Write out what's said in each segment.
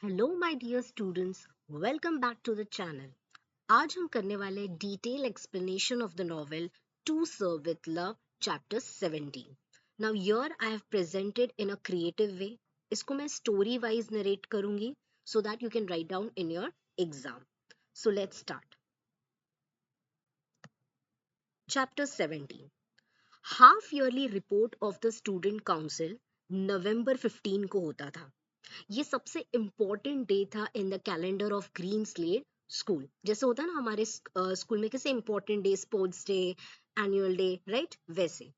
Hello my dear students, welcome back to the channel. आज हम करने वाले detail explanation of the novel to serve with love chapter 17। Now here I have presented in a creative way. इसको मैं story wise narrate करूंगी so that you can write down in your exam. So let's start. Chapter 17, half yearly report of the student council November 15 को होता था। ये सबसे important day था in the calendar of green slate school. जैसे होता है ना हमारे स्कूल में कैसे important day, sports day, annual day, right, वैसे।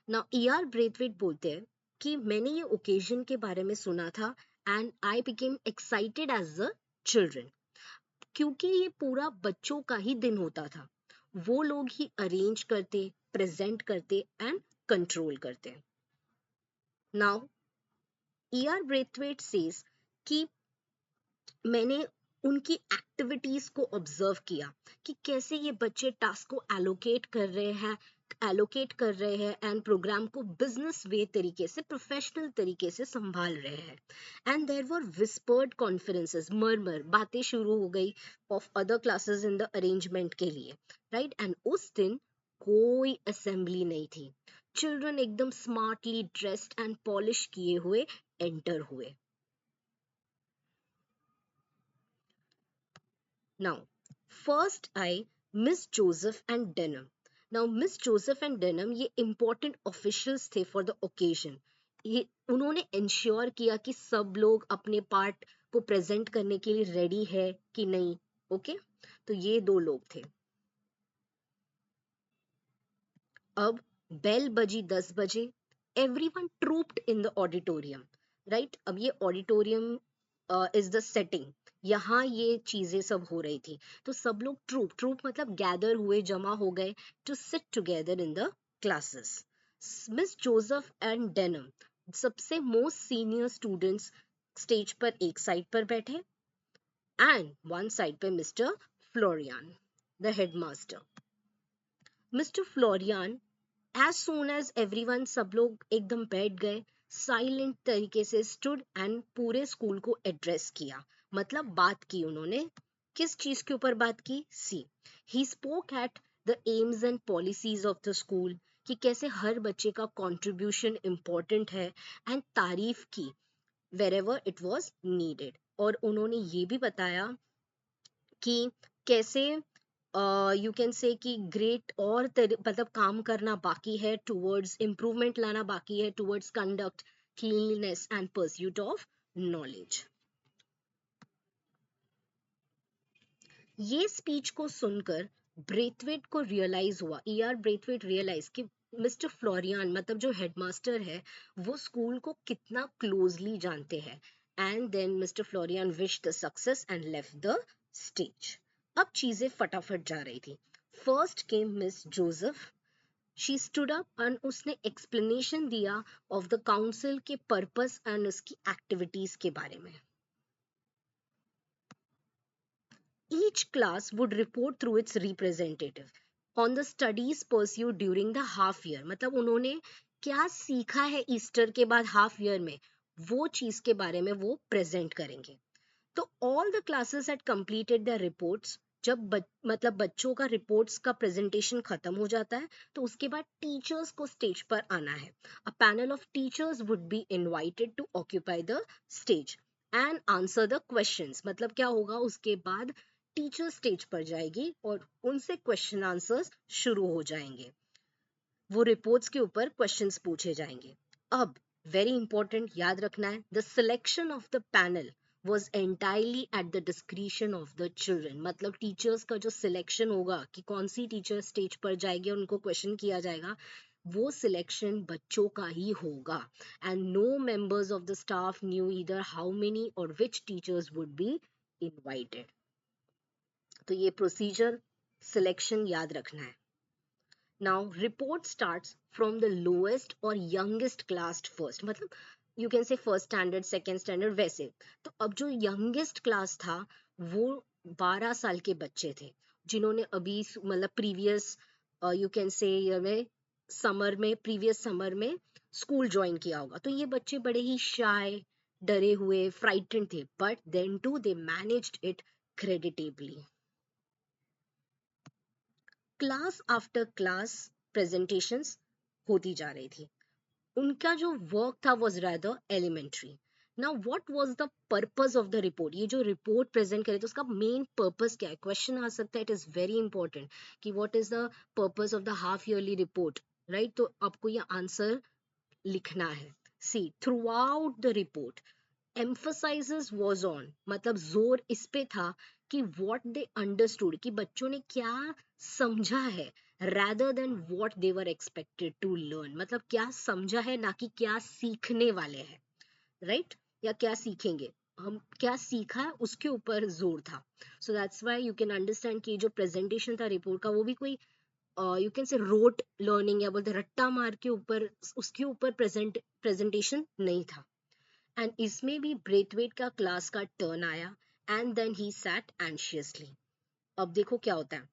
नाउ ईआर ब्रेथवेट बोलते हैं कि मैंने ये ओकेजन के बारे में सुना था and I became excited as a children, क्योंकि ये पूरा बच्चों का ही दिन होता था। वो लोग ही अरेंज करते, प्रेजेंट करते एंड कंट्रोल करते। नाउ ईआर ब्रेथवेट सेज कि मैंने उनकी एक्टिविटीज को ऑब्जर्व किया कि कैसे ये बच्चे टास्क को एलोकेट कर रहे हैं एंड प्रोग्राम को बिजनेस वे तरीके से, प्रोफेशनल तरीके से संभाल रहे हैं। And there were whispered conferences, murmur बातें शुरू हो गई of other classes in the arrangement के लिए, राइट। एंड उस दिन कोई असेंबली नहीं थी। चिल्ड्रन एकदम स्मार्टली ड्रेस्ड एंड पॉलिश किए हुए एंटर हुए। Now, first I Miss Joseph and Denham. Now, Miss Joseph and Denham ये important officials थे for the occasion. ये उन्होंने ensure किया कि सब लोग अपने part को present करने के लिए ready है कि नहीं, okay? तो ये दो लोग थे। अब बेल बजी 10 बजे। Everyone trooped in the auditorium, right. अब ये ऑडिटोरियम इज द सेटिंग, यहाँ ये चीजें सब हो रही थी। तो सब लोग ट्रूप मतलब गैदर हुए, जमा हो गए to sit together in the classes. Miss Joseph and Denham, सबसे मोस्ट सीनियर स्टूडेंट्स, स्टेज पर एक साइड पर बैठे एंड वन साइड पे mister Florian, the headmaster. Mister Florian, as soon as everyone, सब लोग एकदम बैठ गए, साइलेंट तरीके से स्टूड एंड पूरे स्कूल को एड्रेस किया, मतलब बात की उन्होंने। किस चीज के ऊपर बात की? See, he spoke at the aims and policies of the school, कि कैसे हर बच्चे का कंट्रीब्यूशन इम्पोर्टेंट है, एंड तारीफ की वेरेवर इट वाज नीडेड। और उन्होंने ये भी बताया कि कैसे यू कैन से कि ग्रेट और मतलब काम करना बाकी है, टुवर्ड्स इम्प्रूवमेंट लाना बाकी है, towards conduct, cleanliness and pursuit of knowledge. ये स्पीच को सुनकर ब्रेथवेट को रियलाइज हुआ, ईआर ब्रेथवेट रियलाइज कि मिस्टर फ्लोरियन मतलब जो हेडमास्टर है वो स्कूल को कितना क्लोजली जानते हैं। And then mister Florian wish the success and left the stage. अब चीजें फटाफट जा रही थी। First came miss Joseph. She stood up and उसने एक्सप्लेनेशन दिया ऑफ द काउंसिल के पर्पस एंड उसकी एक्टिविटीज के बारे में। Each class would report through its representative on the studies pursued during the half year, मतलब उन्होंने क्या सीखा है ईस्टर के बाद हाफ ईयर में, वो चीज के बारे में वो प्रेजेंट करेंगे। तो all the classes had completed there reports. जब मतलब बच्चों का रिपोर्ट्स का प्रेजेंटेशन खत्म हो जाता है तो उसके बाद टीचर्स को स्टेज पर आना है। A panel of teachers would be invited to occupy the stage and answer the questions. मतलब क्या होगा, उसके बाद टीचर स्टेज पर जाएगी और उनसे क्वेश्चन आंसर्स शुरू हो जाएंगे। वो रिपोर्ट्स के ऊपर क्वेश्चंस पूछे जाएंगे। अब वेरी इंपॉर्टेंट याद रखना है, the selection of the panel was entirely at the discretion of the children, मतलब टीचर्स का जो सिलेक्शन होगा कि कौन सी टीचर स्टेज पर जाएगी और उनको क्वेश्चन किया जाएगा, वो सिलेक्शन बच्चों का ही होगा। And no members of the staff knew either how many or which teachers would be invited. तो ये प्रोसीजर सिलेक्शन याद रखना है। Now report starts from the lowest or youngest class first, मतलब you can say first standard, second standard वैसे। तो अब जो youngest class था वो 12 साल के बच्चे थे, जिन्होंने अभी मतलब प्रीवियस यू कैन से में समर में, प्रीवियस समर में स्कूल ज्वाइन किया होगा। तो ये बच्चे बड़े ही शाय, डरे हुए, फ्राइटेंड थे, but then too they managed it creditably. Class after class presentations होती जा रही थी. उनका जो वर्क था was rather elementary. Now what was the purpose of the report? ये जो रिपोर्ट प्रेजेंट करे तो उसका मेन पर्पस क्या है? क्वेश्चन आ सकता है. इट इज वेरी इंपॉर्टेंट कि what is the purpose of the half yearly report, right? तो आपको ये आंसर लिखना है. See throughout the report emphasizes was on, मतलब जोर इस पे था कि what they understood, कि बच्चों ने क्या समझा है, rather than what they were expected to learn, मतलब क्या समझा है ना कि क्या सीखने वाले हैं, right? या क्या सीखेंगे, हम क्या सीखा है उसके ऊपर जोर था. So that's why you can understand कि जो presentation था रिपोर्ट का वो भी कोई यू कैन से रोट लर्निंग या बोलते रट्टा मार के ऊपर उसके ऊपर प्रेजेंटेशन नहीं था. एंड इसमें भी ब्रेथवेट का क्लास का टर्न आया. And then he sat anxiously. अब देखो क्या होता है.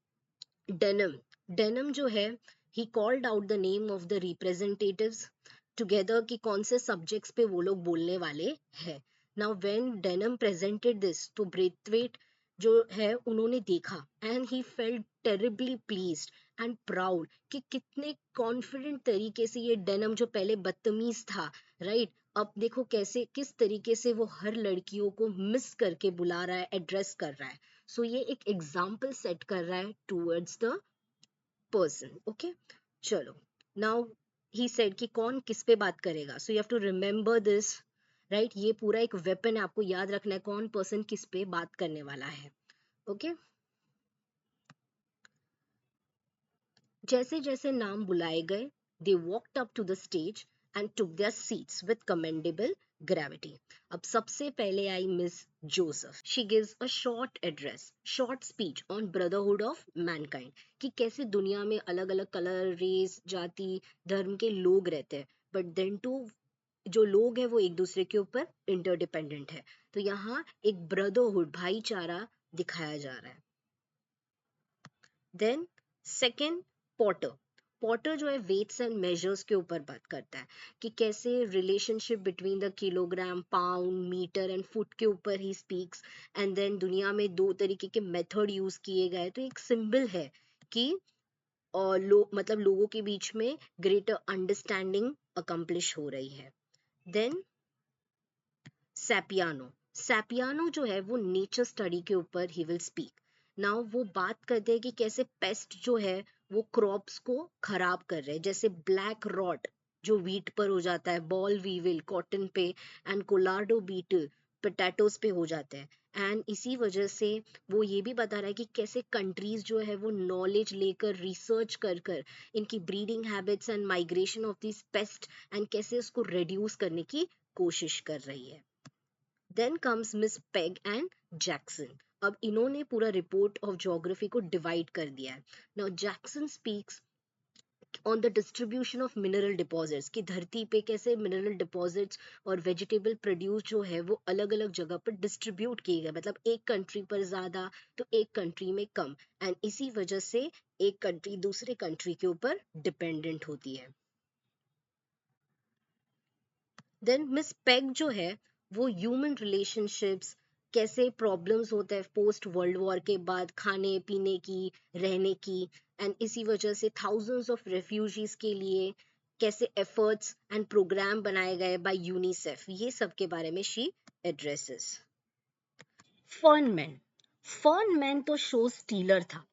डेनम डेनम जो है, he called out the name of the representatives together कि कौन से सब्जेक्ट्स पे वो लोग बोलने वाले हैं. Now when denim presented this तो ब्रेथवेट जो है उन्होंने देखा and he felt terribly pleased and proud कि कितने कॉन्फिडेंट तरीके से ये डेनम जो पहले बदतमीज था, राइट, अब देखो कैसे किस तरीके से वो हर लड़कियों को मिस करके बुला रहा है, एड्रेस कर रहा है. सो ये एक एग्जाम्पल सेट कर रहा है टूवर्ड्स द पर्सन. ओके, चलो. नाउ ही सेड कि कौन किस पे बात करेगा. So you have to remember this, right? ये पूरा एक वेपन है, आपको याद रखना है कौन पर्सन किस पे बात करने वाला है. Okay okay? जैसे जैसे नाम बुलाए गए, they walked up to the stage and took their seats with commendable gravity. अब सबसे पहले आई miss Joseph. She gives a short address, short speech on brotherhood of mankind, कि कैसे दुनिया में अलग अलग कलर, रेस, जाति, धर्म के लोग रहते हैं, बट देन टू जो लोग हैं वो एक दूसरे के ऊपर इंटरडिपेंडेंट है. तो यहाँ एक ब्रदरहुड, भाईचारा दिखाया जा रहा है. Then second, Potter. पॉटर जो है वेट्स एंड मेजर्स के ऊपर बात करता है कि कैसे relationship between the kilogram, pound, metre and foot के ऊपर ही स्पीक्स. एंड देन दुनिया में दो तरीके के मेथड यूज किए गए, तो एक सिंबल है कि मतलब लोगों के बीच में ग्रेटर अंडरस्टैंडिंग अकम्प्लिश हो रही है. देन सैपियानो. सैपियानो जो है वो नेचर स्टडी के ऊपर ही विल स्पीक. नाउ वो बात करते हैं कि कैसे पेस्ट जो है वो क्रॉप्स को खराब कर रहे हैं, जैसे ब्लैक रॉट जो वीट पर हो जाता है, बॉल वीविल कॉटन पे, एंड कोलार्डो बीटल पोटैटोज पे हो जाते हैं. एंड इसी वजह से वो ये भी बता रहा है कि कैसे कंट्रीज जो है वो नॉलेज लेकर, रिसर्च कर कर इनकी breeding habits and migration of this pest and कैसे उसको रिड्यूस करने की कोशिश कर रही है. Then comes miss Peg and Jackson. अब इन्होंने पूरा रिपोर्ट ऑफ ज्योग्राफी को डिवाइड कर दिया है. Now Jackson speaks on the distribution of mineral deposits, कि धरती पे कैसे मिनरल डिपॉजिट्स और वेजिटेबल प्रोड्यूस जो है वो अलग अलग जगह पर डिस्ट्रीब्यूट किए गए, मतलब एक कंट्री पर ज्यादा तो एक कंट्री में कम, एंड इसी वजह से एक कंट्री दूसरे कंट्री के ऊपर डिपेंडेंट होती है. देन मिस पेग जो है वो ह्यूमन रिलेशनशिप्स, कैसे प्रॉब्लम्स होते हैं पोस्ट वर्ल्ड वॉर के बाद, खाने पीने की, रहने की, एंड इसी वजह से थाउजेंड्स ऑफ रेफ्यूजीज के लिए कैसे एफर्ट्स एंड प्रोग्राम बनाए गए बाय यूनिसेफ, ये सब के बारे में शी एड्रेसेस. फर्नमैन. फर्नमैन तो शो स्टीलर था.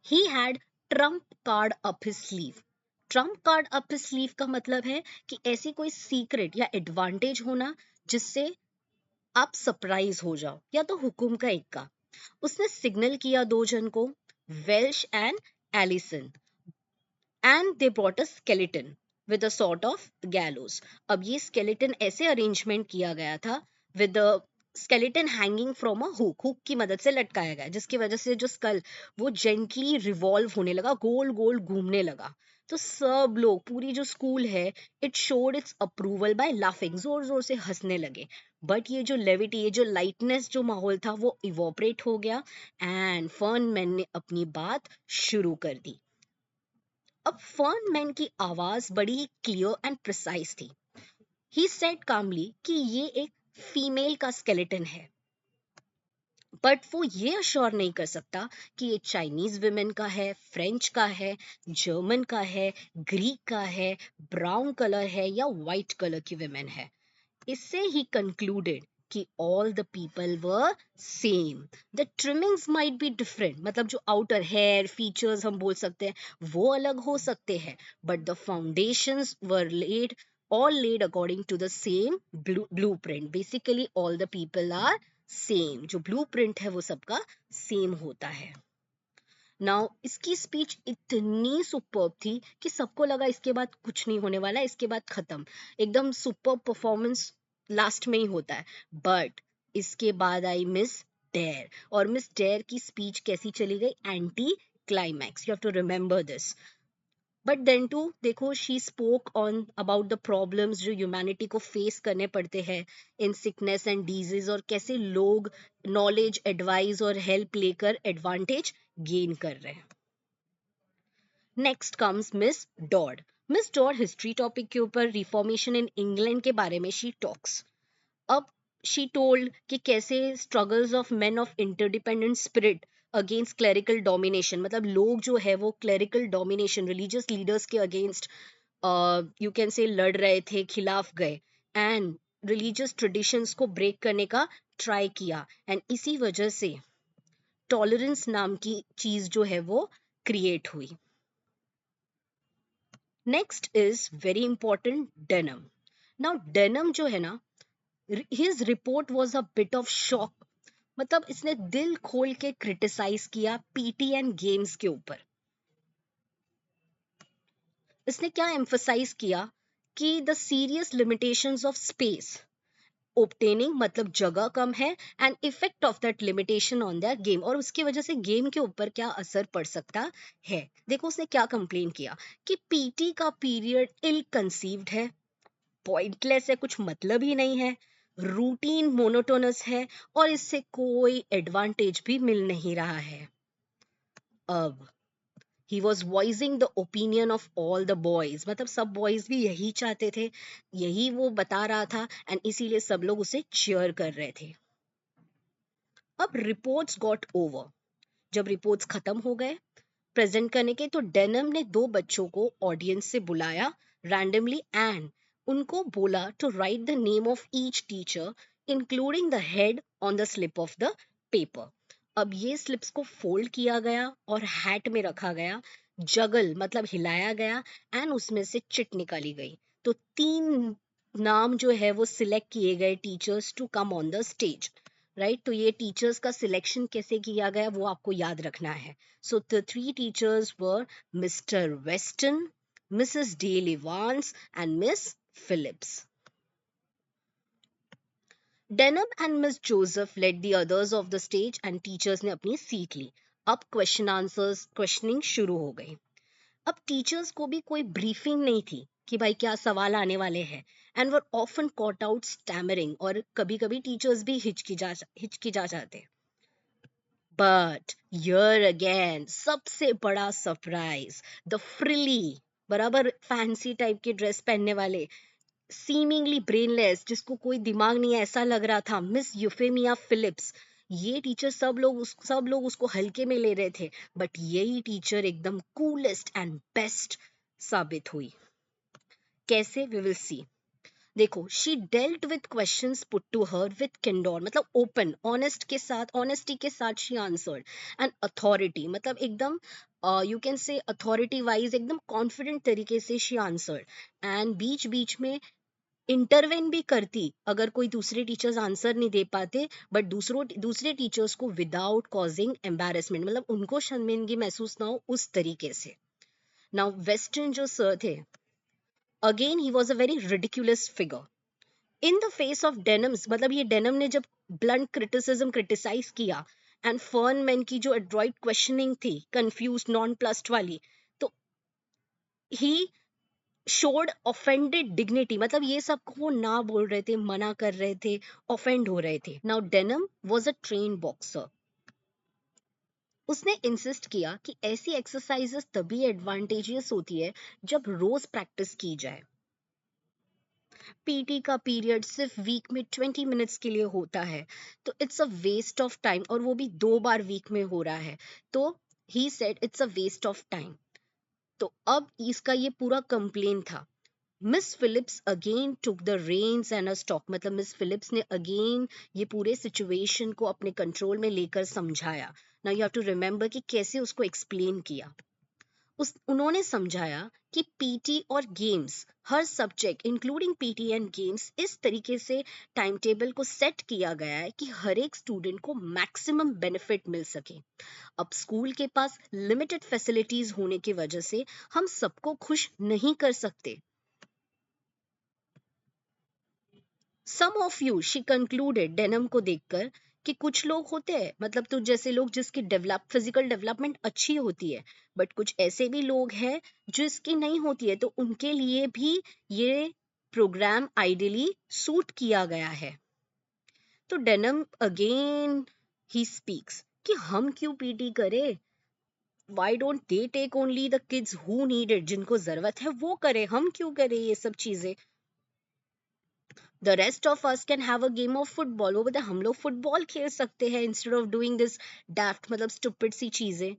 He had trump card up his sleeve. Trump card up his sleeve का मतलब है कि ऐसी कोई सीक्रेट या एडवांटेज होना जिससे आप सरप्राइज हो जाओ, या तो हुकुम का इक्का. उसने सिग्नल किया दो जन को, Welsh and Allison, and they brought a skeleton with a sort of gallows. अब ये स्केलेटन ऐसे अरेंजमेंट किया गया था with skeleton hanging from a hook, hook की मदद से लटकाया गया, जिसकी वजह से जो स्कल वो जेंटली रिवॉल्व होने लगा, गोल गोल घूमने लगा. तो सब लोग, पूरी जो स्कूल है, it showed it's approval bye laughing, जोर जोर से हंसने लगे. बट ये जो लेविटी, ये जो लाइटनेस जो माहौल था वो इवोपरेट हो गया, एंड फर्नमैन ने अपनी बात शुरू कर दी. अब फर्नमैन की आवाज बड़ी क्लियर एंड प्रिसाइज थी. ही सेड कामली कि ये एक फीमेल का स्केलेटन है, बट वो ये अश्योर नहीं कर सकता कि ये चाइनीज विमेन का है, फ्रेंच का है, जर्मन का है, ग्रीक का है, ब्राउन कलर है या व्हाइट कलर की विमेन है। इससे ही कंक्लूडेड कि all the people were same. The trimmings might be different, मतलब जो आउटर हेयर फीचर्स हम बोल सकते हैं वो अलग हो सकते हैं, but the foundations were laid, all laid according to the same blueprint. Basically all the people are same. जो blueprint है वो सबका same होता है। नाउ इसकी स्पीच इतनी सुपर्ब थी कि सबको लगा इसके बाद कुछ नहीं होने वाला, इसके बाद खत्म, एकदम सुपर परफॉर्मेंस लास्ट में ही होता है। बट इसके बाद आई मिस डेयर, और मिस डेयर की स्पीच कैसी चली गई, anti climax. You have to remember this. But then too देखो, she spoke on about the problems जो ह्यूमैनिटी को फेस करने पड़ते हैं इन सिकनेस एंड डिजीज, और कैसे लोग नॉलेज, एडवाइस और हेल्प लेकर एडवांटेज गेन कर रहे हैं। Next comes miss Dodd. Miss Dodd history topic के ऊपर रिफॉर्मेशन इन इंग्लैंड के बारे में शी टॉक्स। अब शी टोल्ड कि कैसे struggles of men of interdependent spirit against clerical domination, मतलब लोग जो है वो क्लरिकल डोमिनेशन, रिलीजियस लीडर्स के अगेंस्ट यू कैन से लड़ रहे थे, खिलाफ गए, एंड रिलीजियस ट्रेडिशंस को ब्रेक करने का ट्राई किया, एंड इसी वजह से टॉलरेंस नाम की चीज जो है वो क्रिएट हुई। Next is very important, denim. Now denim जो है ना, his report was a bit of shock, मतलब इसने दिल खोल के क्रिटिसाइज किया पीटी एंड गेम्स के ऊपर। इसने क्या एम्फसाइज किया कि the serious limitations of space obtaining, मतलब जगह कम है, and effect of that limitation on that game, और उसकी वजह से गेम के ऊपर क्या असर पड़ सकता है। देखो उसने क्या कंप्लेन किया कि पीटी का पीरियड इल कंसीव्ड है, पॉइंटलेस है, कुछ मतलब ही नहीं है, रूटीन मोनोटोनस है, और इससे कोई एडवांटेज भी मिल नहीं रहा है। अब he was voicing the opinion of all the boys, मतलब सब बॉयज भी यही चाहते थे, यही वो बता रहा था, एंड इसीलिए सब लोग उसे चीयर कर रहे थे। अब रिपोर्ट्स गॉट ओवर, जब रिपोर्ट्स खत्म हो गए प्रेजेंट करने के, तो डेनम ने दो बच्चों को ऑडियंस से बुलाया रैंडमली, एंड उनको बोला to write the name of each teacher including the head on the slip of the paper. अब ये स्लिप्स को फोल्ड किया गया और हैट में रखा गया, जगल मतलब हिलाया गया, एंड उसमें से चिट निकाली गई। तो तीन नाम जो है वो सिलेक्ट किए गए teachers to come on the stage, right. तो ये टीचर्स का सिलेक्शन कैसे किया गया वो आपको याद रखना है। So the three teachers were Mr. Weston, Mrs. Dale Evans, and Miss Phillips. Denham and Miss Joseph led the others off the stage, and teachers ने अपनी सीट ली। अब क्वेश्चन आंसर्स, क्वेश्चनिंग शुरू हो गई। अब टीचर्स को भी कोई ब्रीफिंग नहीं थी कि भाई क्या सवाल आने वाले हैं, and were often caught out stammering, और कभी कभी टीचर्स भी हिचकिजा जाते। बट हियर अगेन सबसे बड़ा सरप्राइज, द फ्रिली, बराबर फैंसी टाइप के ड्रेस पहनने वाले, सीमिंगली ब्रेनलेस, जिसको कोई दिमाग नहीं है ऐसा लग रहा था, मिस यूफेमिया फिलिप्स। ये टीचर सब लोग उसको हल्के में ले रहे थे, बट यही टीचर एकदम कूलेस्ट एंड बेस्ट साबित हुई। कैसे, वी विल सी। देखो, she dealt with questions put to her with candour, मतलब ओपन ऑनेस्टी के साथ शी आंसर्ड, एंड अथॉरिटी, मतलब एकदम you can say authority wise एकदम कॉन्फिडेंट तरीके से शी आंसर्ड, एंड बीच बीच में इंटरवेन भी करती अगर कोई दूसरे टीचर्स आंसर नहीं दे पाते, बट दूसरे टीचर्स को विदाउट कॉजिंग एम्बेरसमेंट, मतलब उनको शर्मिंदगी महसूस ना हो उस तरीके से। नाउ वेस्टर्न जो सर थे, again he was a very ridiculous figure in the face of Denham's, मतलब ये डेनम ने जब ब्लंट क्रिटिसिज्म क्रिटिसाइज किया, एंड फर्नमैन की जो एड्रॉइड क्वेश्चनिंग थी कंफ्यूज नॉन प्लस्ड वाली, तो ही शोड ऑफेंडेड डिग्निटी, मतलब ये सब वो ना बोल रहे थे, मना कर रहे थे, ऑफेंड हो रहे थे। Now denim was a train boxer, उसने इंसिस्ट किया कि ऐसी एक्सरसाइजेस तभी एडवांटेजियस होती है जब रोज प्रैक्टिस की जाए। पीटी का पीरियड सिर्फ वीक में 20 मिनट्स के लिए होता है, तो it's a waste of time, और वो भी 2 बार वीक में हो रहा है। तो he said it's a waste of time. तो अब इसका ये पूरा कंप्लेन था। Miss Phillips again took the reins and a stock, मतलब मिस फिलिप्स ने अगेन ये पूरे सिचुएशन को अपने कंट्रोल में लेकर समझाया। Now you have to remember कि कैसे उसको एक्सप्लेन किया। उन्होंने समझाया कि पीटी और games, her subject including PT and games, इस तरीके से टाइम टेबल को सेट किया गया है कि हर एक स्टूडेंट को मैक्सिमम बेनिफिट मिल सके। अब स्कूल के पास लिमिटेड फैसिलिटीज होने की वजह से हम सबको खुश नहीं कर सकते। Some of you, she concluded Denham को देखकर, कि कुछ लोग होते हैं, मतलब तो जैसे लोग जिसकी फिजिकल डेवलपमेंट अच्छी होती है, बट कुछ ऐसे भी लोग हैं जिसकी नहीं होती है, तो उनके लिए भी ये प्रोग्राम आइडियली सूट किया गया है। तो डेनम अगेन ही स्पीक्स कि हम क्यों पीटी करें, why don't they take only the kids who need it, जिनको जरूरत है वो करे, हम क्यों करें ये सब चीजें। The rest of us can have a game of football, वो बोलते हम लोग फुटबॉल खेल सकते हैं इंस्टेड ऑफ डूइंग दिस डैफ्ट, मतलब स्टूपिड सी चीजें।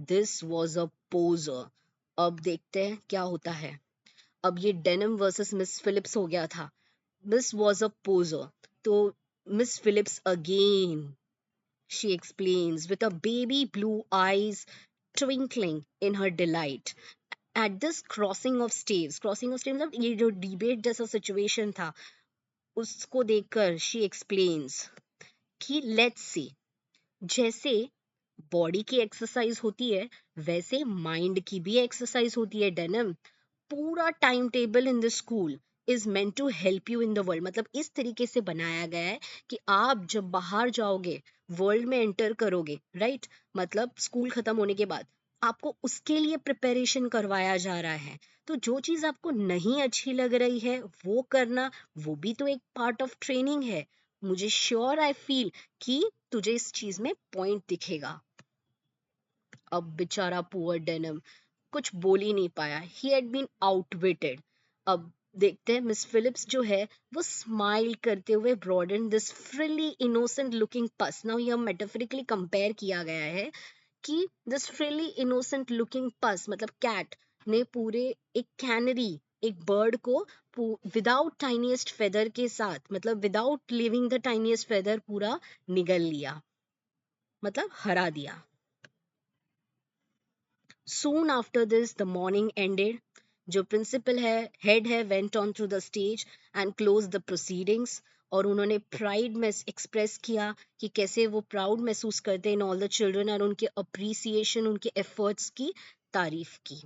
This was a पोजर। अब देखते हैं क्या होता है। अब ये डेनिम वर्सेस मिस फिलिप्स हो गया था। मिस वाज अ पोजर, तो miss Phillips again, she explains with a baby blue eyes twinkling in her delight at this crossing of staves, मतलब ये जो डिबेट जैसा सिचुएशन था उसको देखकर शी एक्सप्लेन्स कि लेट्स सी, जैसे बॉडी की एक्सरसाइज होती है वैसे माइंड की भी एक्सरसाइज होती है डेनम। पूरा time table in the school is meant to help you in the world, मतलब इस तरीके से बनाया गया है कि आप जब बाहर जाओगे, वर्ल्ड में एंटर करोगे, राइट, मतलब स्कूल खत्म होने के बाद आपको उसके लिए प्रिपरेशन करवाया जा रहा है। तो जो चीज आपको नहीं अच्छी लग रही है वो करना, वो भी तो एक पार्ट ऑफ ट्रेनिंग है। मुझे श्योर आई फील कि तुझे इस चीज में पॉइंट दिखेगा। अब बेचारा पुअर डेनम कुछ बोल ही नहीं पाया, ही हैड बीन आउटविटेड। अब देखते हैं मिस फिलिप्स जो है वो स्माइल करते हुए broadened this frilly innocent looking puss. नाउ यह मेटाफोरिकली कंपेयर किया गया है कि दिस फ्रिली इनोसेंट लुकिंग पस, मतलब कैट ने पूरे एक कैनरी, एक बर्ड को विदाउट टाइनीएस्ट फेदर के साथ, मतलब without leaving the tiniest feather पूरा निगल लिया, मतलब हरा दिया। Soon after this, the morning ended. जो प्रिंसिपल है, हेड है, went on through the stage and close the proceedings, और उन्होंने प्राइड में एक्सप्रेस किया कि कैसे वो प्राउड महसूस करते हैं इन ऑल द चिल्ड्रन, और उनके अप्रिसिएशन, उनके एफर्ट्स की तारीफ की।